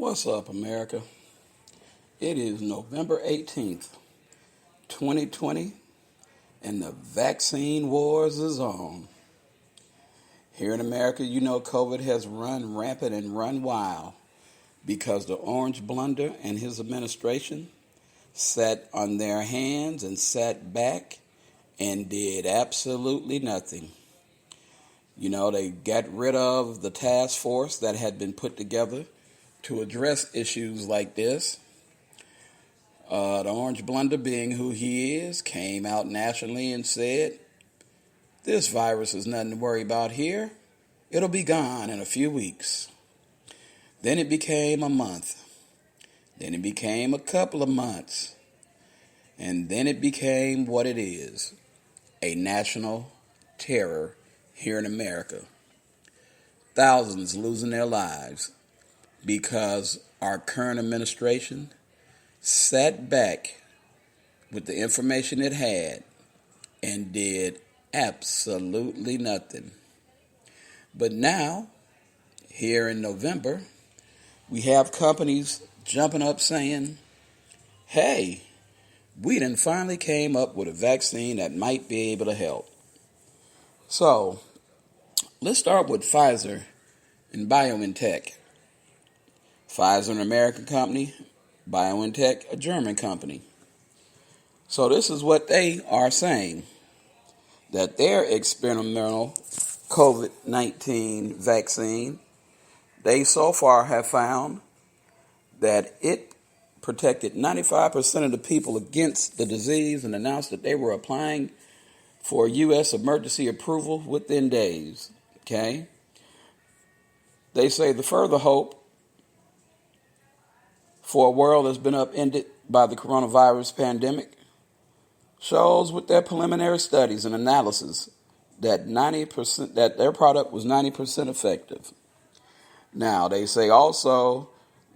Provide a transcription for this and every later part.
What's up, America? It is November 18th, 2020, and the vaccine wars is on. Here in America, COVID has run rampant and run wild because the orange blunder and his administration sat on their hands and sat back and did absolutely nothing. They got rid of the task force that had been put together to address issues like this. The orange blunder, being who he is, came out nationally and said, "This virus is nothing to worry about here. It'll be gone in a few weeks." Then it became a month. Then it became a couple of months. And then it became what it is, a national terror here in America. Thousands losing their lives because our current administration sat back with the information it had and did absolutely nothing. But now, here in November, we have companies jumping up saying, "Hey, we done finally came up with a vaccine that might be able to help." So, let's start with Pfizer and BioNTech. Pfizer, an American company, BioNTech, a German company. So this is what they are saying, that their experimental COVID-19 vaccine, they so far have found that it protected 95% of the people against the disease and announced that they were applying for U.S. emergency approval within days. Okay? They say the further hope for a world that's been upended by the coronavirus pandemic shows with their preliminary studies and analysis that 90% that their product was 90% effective. Now, they say also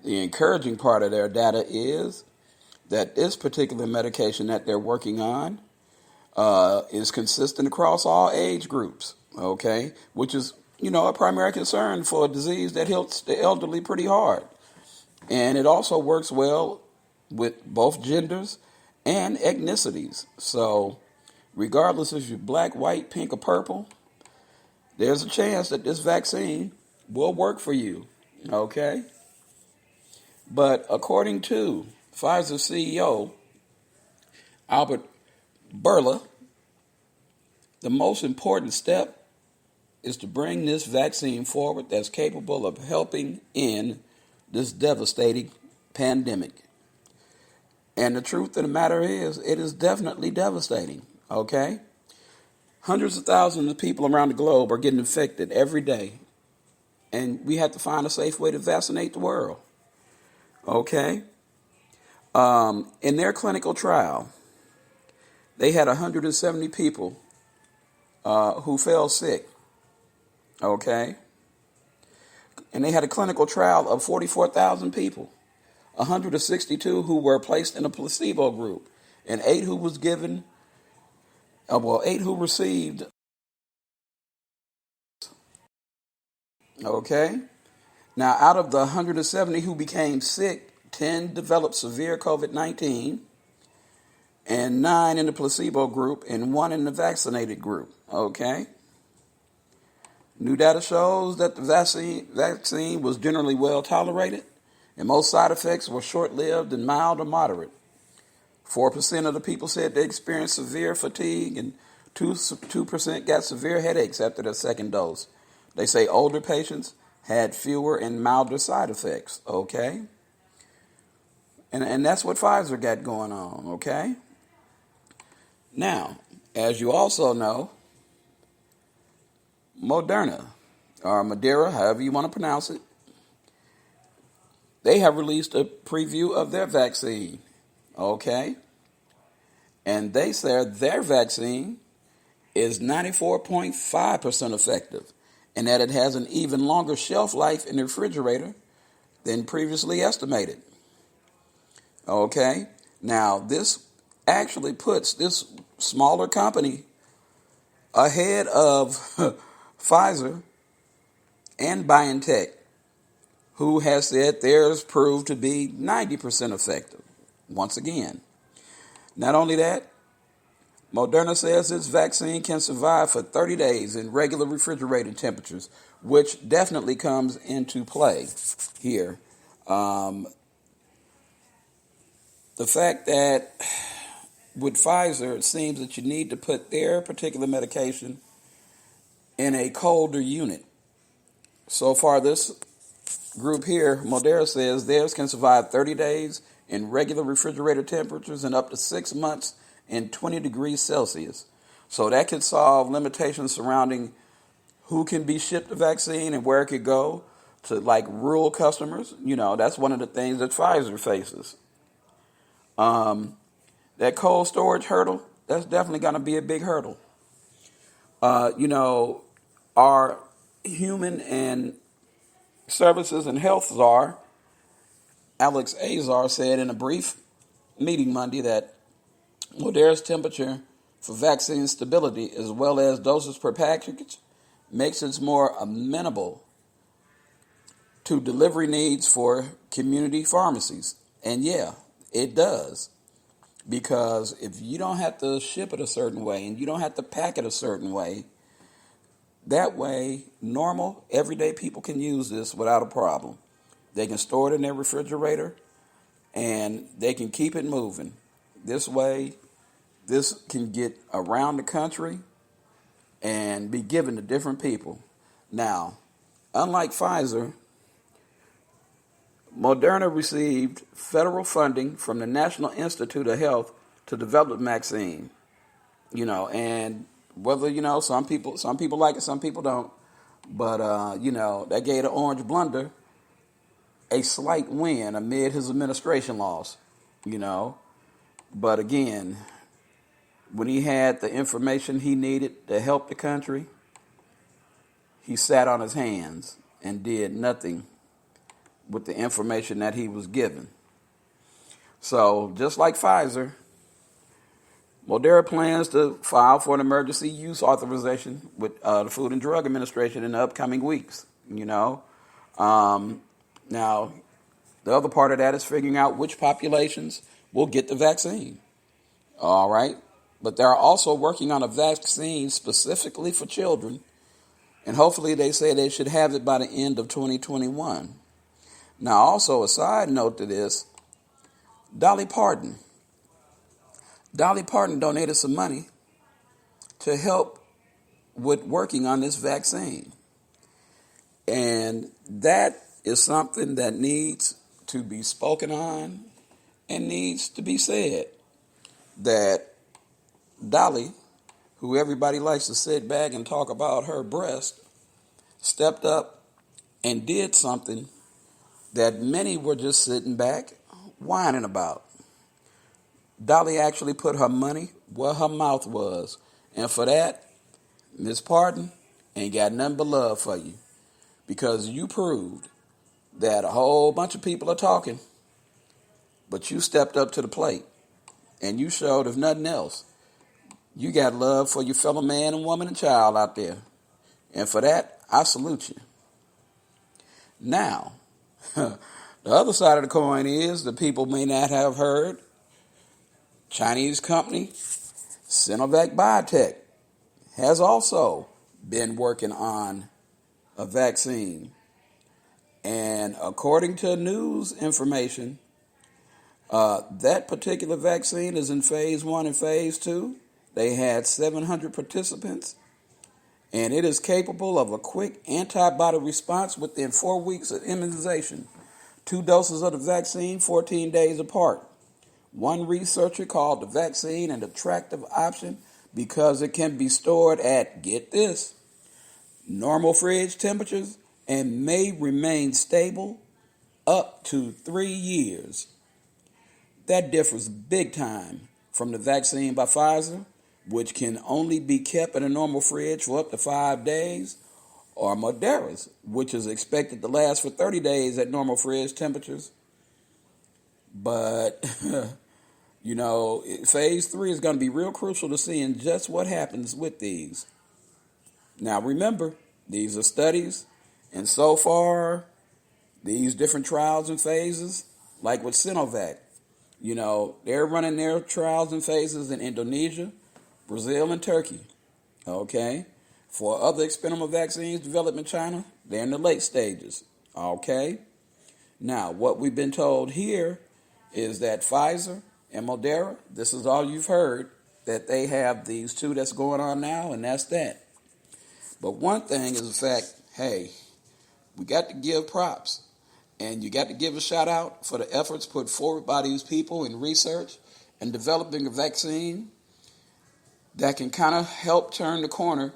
the encouraging part of their data is that this particular medication that they're working on is consistent across all age groups, okay, which is, a primary concern for a disease that hits the elderly pretty hard. And it also works well with both genders and ethnicities. So regardless if you're black, white, pink, or purple, there's a chance that this vaccine will work for you, okay? But according to Pfizer CEO Albert Bourla, the most important step is to bring this vaccine forward that's capable of helping end this devastating pandemic. And the truth of the matter is, it is definitely devastating, okay? Hundreds of thousands of people around the globe are getting infected every day. And we have to find a safe way to vaccinate the world, okay? In their clinical trial, they had 170 people who fell sick, okay? And they had a clinical trial of 44,000 people, 162 who were placed in a placebo group, and 8 who received. Okay? Now, out of the 170 who became sick, 10 developed severe COVID-19, and 9 in the placebo group, and 1 in the vaccinated group. Okay? New data shows that the vaccine was generally well tolerated, and most side effects were short-lived and mild or moderate. 4% of the people said they experienced severe fatigue, and 2% got severe headaches after their second dose. They say older patients had fewer and milder side effects, okay? And that's what Pfizer got going on, okay? Now, as you also know, Moderna, or Madeira, however you want to pronounce it, they have released a preview of their vaccine, okay? And they said their vaccine is 94.5% effective, and that it has an even longer shelf life in the refrigerator than previously estimated. Okay? Now, this actually puts this smaller company ahead of Pfizer and BioNTech, who has said theirs proved to be 90% effective. Once again, not only that, Moderna says its vaccine can survive for 30 days in regular refrigerated temperatures, which definitely comes into play here. The fact that with Pfizer, it seems that you need to put their particular medication in a colder unit. So far, this group here, Moderna, says theirs can survive 30 days in regular refrigerated temperatures and up to 6 months in 20 degrees Celsius. So that could solve limitations surrounding who can be shipped the vaccine and where it could go to like rural customers. That's one of the things that Pfizer faces. That cold storage hurdle, that's definitely going to be a big hurdle. Our human and services and health czar, Alex Azar, said in a brief meeting Monday that Moderna's temperature for vaccine stability as well as doses per package makes it more amenable to delivery needs for community pharmacies. And yeah, it does. Because if you don't have to ship it a certain way and you don't have to pack it a certain way, that way normal, everyday people can use this without a problem. They can store it in their refrigerator and they can keep it moving. This way, this can get around the country and be given to different people. Now, unlike Pfizer, Moderna received federal funding from the National Institute of Health to develop the vaccine. And whether, some people like it, some people don't. But, that gave the Orange Blunder a slight win amid his administration loss, But again, when he had the information he needed to help the country, he sat on his hands and did nothing with the information that he was given. So, just like Pfizer, Moderna plans to file for an emergency use authorization with the Food and Drug Administration in the upcoming weeks. Now, the other part of that is figuring out which populations will get the vaccine. All right. But they're also working on a vaccine specifically for children. And hopefully they say they should have it by the end of 2021. Now, also a side note to this, Dolly Parton donated some money to help with working on this vaccine. And that is something that needs to be spoken on and needs to be said. That Dolly, who everybody likes to sit back and talk about her breast, stepped up and did something that many were just sitting back whining about. Dolly actually put her money where her mouth was. And for that, Miss Parton ain't got nothing but love for you. Because you proved that a whole bunch of people are talking, but you stepped up to the plate. And you showed, if nothing else, you got love for your fellow man and woman and child out there. And for that, I salute you. Now, the other side of the coin is, the people may not have heard, Chinese company Sinovac Biotech has also been working on a vaccine. And according to news information, that particular vaccine is in phase 1 and phase 2. They had 700 participants, and it is capable of a quick antibody response within 4 weeks of immunization. 2 doses of the vaccine, 14 days apart. One researcher called the vaccine an attractive option because it can be stored at, get this, normal fridge temperatures and may remain stable up to 3 years. That differs big time from the vaccine by Pfizer, which can only be kept in a normal fridge for up to 5 days, or Moderna's, which is expected to last for 30 days at normal fridge temperatures. But, phase 3 is going to be real crucial to seeing just what happens with these. Now, remember, these are studies, and so far, these different trials and phases, like with Sinovac. They're running their trials and phases in Indonesia, Brazil, and Turkey. Okay? For other experimental vaccines developed in China, they're in the late stages. Okay? Now, what we've been told here is that Pfizer and Moderna, this is all you've heard, that they have these two that's going on now, and that's that. But one thing is the fact, hey, we got to give props. And you got to give a shout out for the efforts put forward by these people in research and developing a vaccine that can kind of help turn the corner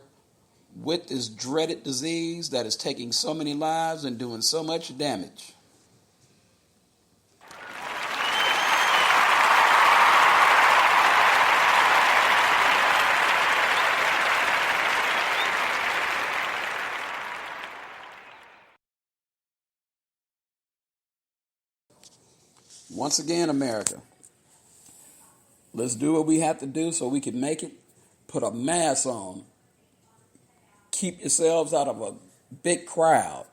with this dreaded disease that is taking so many lives and doing so much damage. Once again, America, let's do what we have to do so we can make it. Put a mask on. Keep yourselves out of a big crowd.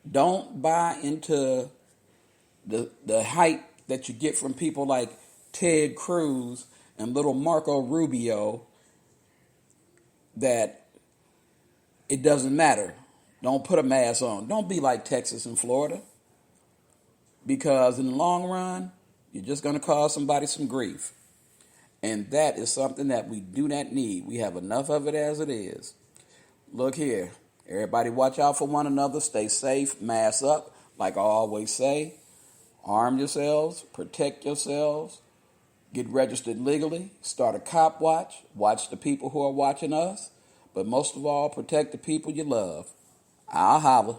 Don't buy into the hype that you get from people like Ted Cruz and little Marco Rubio that it doesn't matter. Don't put a mask on. Don't be like Texas and Florida. Because in the long run, you're just going to cause somebody some grief. And that is something that we do not need. We have enough of it as it is. Look here. Everybody watch out for one another. Stay safe. Mask up. Like I always say, arm yourselves. Protect yourselves. Get registered legally. Start a cop watch. Watch the people who are watching us. But most of all, protect the people you love. I'll holler.